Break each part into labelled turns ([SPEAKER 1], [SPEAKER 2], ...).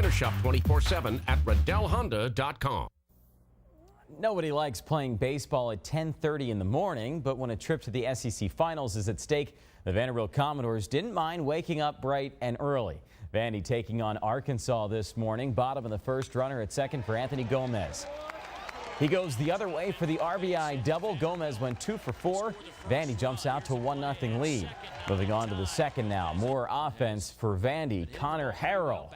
[SPEAKER 1] Shop 24/7 at RiddellHonda.com.
[SPEAKER 2] Nobody likes playing baseball at 10:30 in the morning, but when a trip to the SEC Finals is at stake, the Vanderbilt Commodores didn't mind waking up bright and early. Vandy taking on Arkansas this morning. Bottom of the first, runner at second for Anthony Gomez. He goes the other way for the RBI double. Gomez went 2 for 4. Vandy jumps out to a 1-0 lead. Moving on to the second now. More offense for Vandy. Connor Harrell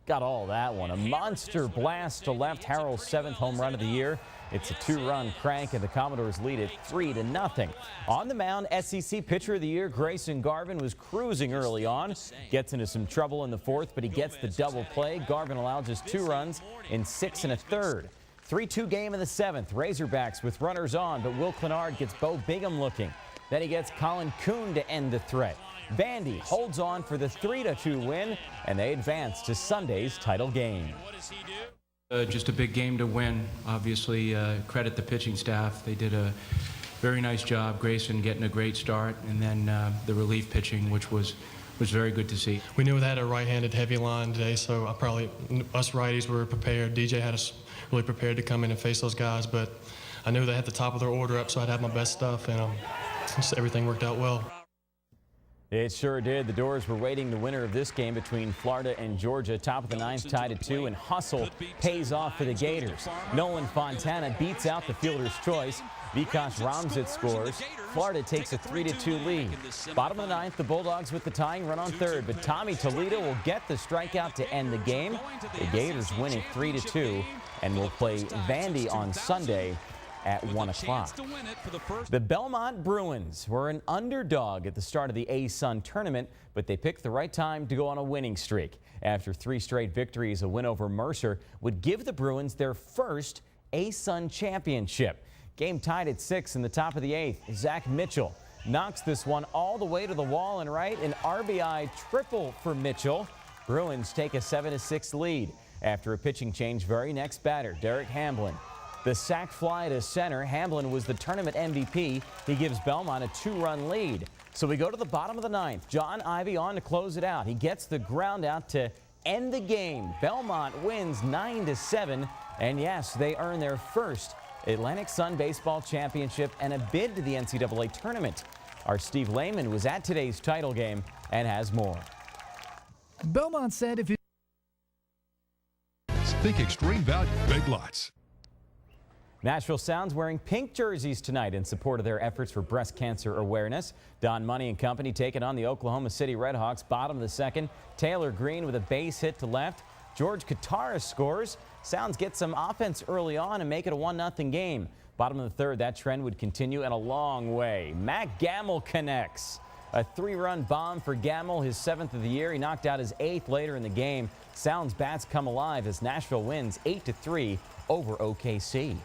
[SPEAKER 2] got all that one. A monster blast to left. Harrell's 7th home run of the year. It's a 2-run crank, and the Commodores lead it 3-0. On the mound, SEC Pitcher of the Year Grayson Garvin was cruising early on. Gets into some trouble in the 4th, but he gets the double play. Garvin allowed just 2 runs in 6 1/3. 3-2 game in the 7th. Razorbacks with runners on, but Will Clenard gets Bo Bigham looking. Then he gets Colin Kuhn to end the threat. Vandy holds on for the 3-2 win, and they advance to Sunday's title game.
[SPEAKER 3] Just a big game to win. Obviously, credit the pitching staff. They did a very nice job. Grayson getting a great start, and then the relief pitching, which was very good to see.
[SPEAKER 4] We knew they had a right-handed heavy line today, so us righties were prepared. DJ had us really prepared to come in and face those guys, but I knew they had the top of their order up, so I'd have my best stuff, and just everything worked out well.
[SPEAKER 2] It sure did. The Doors were waiting the winner of this game between Florida and Georgia. Top of the 9th, tied at 2, and hustle pays off for the Gators. Nolan Fontana beats out the fielder's choice. Vikas Ramzit scores. Florida takes a 3-2 lead. Bottom of the 9th, the Bulldogs with the tying run on 3rd, but Tommy Toledo will get the strikeout to end the game. The Gators winning 3-2 and will play Vandy on Sunday at 1 o'clock. The Belmont Bruins were an underdog at the start of the A-Sun tournament, but they picked the right time to go on a winning streak. After 3 straight victories, a win over Mercer would give the Bruins their first A-Sun championship. Game tied at 6 in the top of the 8th. Zach Mitchell knocks this one all the way to the wall and right. An RBI triple for Mitchell. Bruins take a 7-6 lead. After a pitching change, very next batter, Derek Hamblin. The sac fly to center. Hamblin was the tournament MVP. He gives Belmont a 2-run lead. So we go to the bottom of the 9th. John Ivey on to close it out. He gets the ground out to end the game. Belmont wins 9-7. And yes, they earn their first Atlantic Sun Baseball Championship and a bid to the NCAA tournament. Our Steve Lehman was at today's title game and has more.
[SPEAKER 5] Belmont said if you
[SPEAKER 6] think extreme value, Big Lots.
[SPEAKER 2] Nashville Sounds wearing pink jerseys tonight in support of their efforts for breast cancer awareness. Don Money and company taking on the Oklahoma City Redhawks. Bottom of the 2nd, Taylor Green with a base hit to left. George Kataris scores. Sounds get some offense early on and make it a 1-0 game. Bottom of the 3rd, that trend would continue in a long way. Matt Gamble connects. A 3-run bomb for Gamble, his 7th of the year. He knocked out his 8th later in the game. Sounds bats come alive as Nashville wins 8-3 over OKC.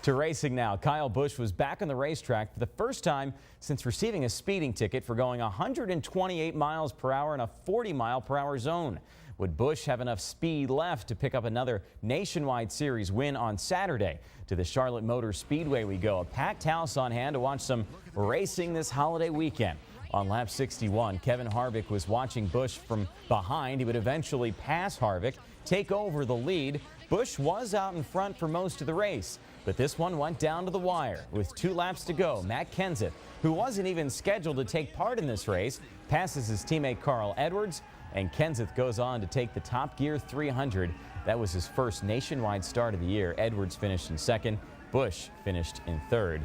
[SPEAKER 2] To racing now. Kyle Busch was back on the racetrack for the first time since receiving a speeding ticket for going 128 miles per hour in a 40-mile-per-hour zone. Would Busch have enough speed left to pick up another nationwide series win on Saturday? To the Charlotte Motor Speedway we go. A packed house on hand to watch some racing this holiday weekend. On lap 61, Kevin Harvick was watching Busch from behind. He would eventually pass Harvick, take over the lead. Busch was out in front for most of the race, but this one went down to the wire. With 2 laps to go, Matt Kenseth, who wasn't even scheduled to take part in this race, passes his teammate Carl Edwards, and Kenseth goes on to take the Top Gear 300. That was his first nationwide start of the year. Edwards finished in 2nd. Busch finished in 3rd.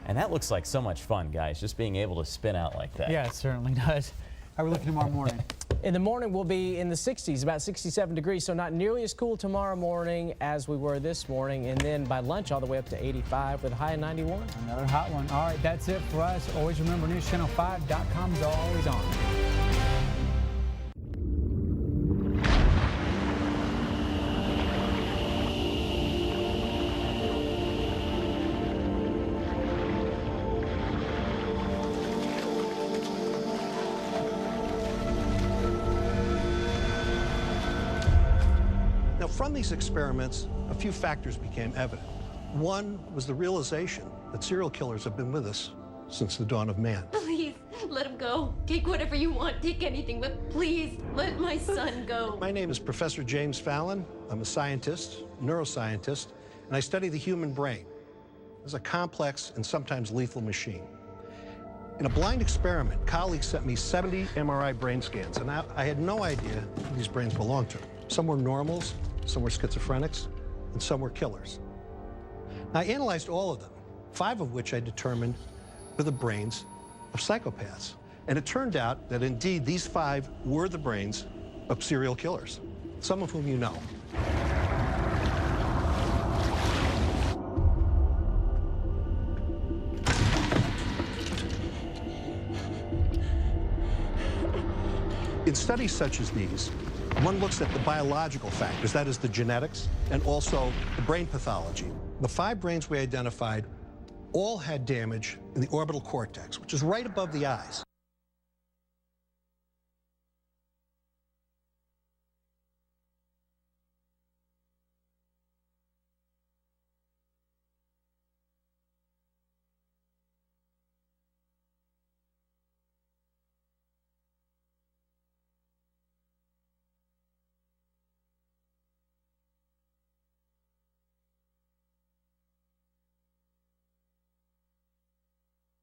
[SPEAKER 2] And that looks like so much fun, guys, just being able to spin out like that.
[SPEAKER 5] Yeah, it certainly does. How are we looking tomorrow morning?
[SPEAKER 7] In the morning, we'll be in the 60s, about 67 degrees, so not nearly as cool tomorrow morning as we were this morning. And then by lunch, all the way up to 85 with a high of 91.
[SPEAKER 5] Another hot one. All right, that's it for us. Always remember, newschannel5.com is always on.
[SPEAKER 8] From these experiments, a few factors became evident. One was the realization that serial killers have been with us since the dawn of man.
[SPEAKER 9] Please, Let him go. Take whatever you want. Take anything, but please let my son go.
[SPEAKER 8] My name is Professor James Fallon. I'm a scientist, neuroscientist, and I study the human brain. It's a complex and sometimes lethal machine. In a blind experiment, colleagues sent me 70 MRI brain scans, and I had no idea who these brains belonged to. Some were normals, some were schizophrenics, and some were killers. I analyzed all of them, 5 of which I determined were the brains of psychopaths. And it turned out that indeed these 5 were the brains of serial killers, some of whom you know. In studies such as these, one looks at the biological factors, that is the genetics, and also the brain pathology. The 5 brains we identified all had damage in the orbital cortex, which is right above the eyes.